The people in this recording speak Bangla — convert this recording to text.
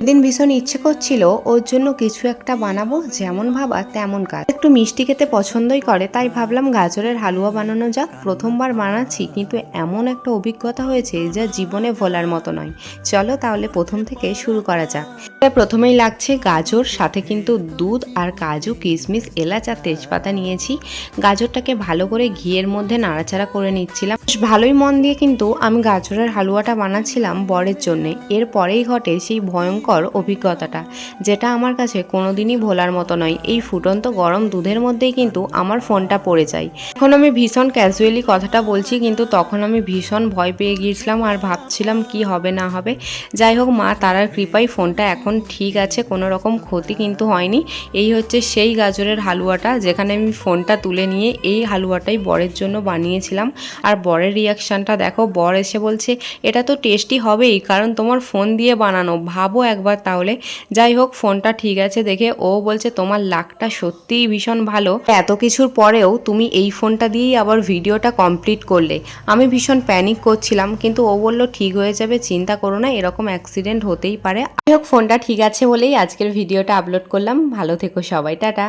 দিন ভীষণ ইচ্ছে করছিল ওর জন্য কিছু একটা বানাবো, যেমন ভাবা তেমন কাজ। একটু মিষ্টি খেতে পছন্দই করে, তাই ভাবলাম গাজরের হালুয়া বানানো যাক। প্রথমবার বানাচ্ছি, কিন্তু এমন একটা অভিজ্ঞতা হয়েছে যা জীবনে ভোলার মতো নয়। চলো তাহলে প্রথম থেকে শুরু করা যাক। প্রথমেই লাগছে গাজর, সাথে কিন্তু দুধ আর কাজু, কিশমিশ, এলাচ আর তেজপাতা নিয়েছি। গাজরটাকে ভালো করে ঘিয়ের মধ্যে নাড়াচাড়া করে নিচ্ছিলাম। ভালোই মন দিয়ে কিন্তু আমি গাজরের হালুয়াটা বানাচ্ছিলাম বরের জন্য। এরপরেই ঘটে সেই ভয়ঙ্কর অভিজ্ঞতাটা, যেটা আমার কাছে কোনোদিনই ভোলার মতো নয়। এই ফুটন্ত গরম দুধের মধ্যেই কিন্তু আমার ফোনটা পড়ে যায়। এখন আমি ভীষণ ক্যাজুয়ালি কথাটা বলছি, কিন্তু তখন আমি ভীষণ ভয় পেয়ে গিয়েছিলাম আর ভাবছিলাম কি হবে না হবে। যাই হোক, মা তারার কৃপায় ফোনটা এখন ঠিক আছে, কোনো রকম ক্ষতি কিন্তু হয়নি। এই হচ্ছে সেই গাজরের হালুয়াটা, যেখানে আমি ফোনটা তুলে নিয়ে এই হালুয়াটাই বরের জন্য বানিয়েছিলাম। আর বরের রিয়াকশানটা দেখো, বর এসে বলছে এটা তো টেস্টি হবেই, কারণ তোমার ফোন দিয়ে বানানো, ভাবো একবার তাহলে। যাই হোক, ফোনটা ঠিক আছে দেখে ও বলছে তোমার লাকটা সত্যিই ভীষণ ভালো, এত কিছুর পরেও তুমি এই ফোনটা দিয়েই আবার ভিডিওটা কমপ্লিট করলে। আমি ভীষণ প্যানিক করছিলাম, কিন্তু ও বললো ঠিক হয়ে যাবে, চিন্তা করো না, এরকম অ্যাক্সিডেন্ট হতেই পারে। যাই হোক, ফোনটা ঠিক আছে বলেই আজকের ভিডিওটা আপলোড করলাম। ভালো থেকো সবাই, টাটা।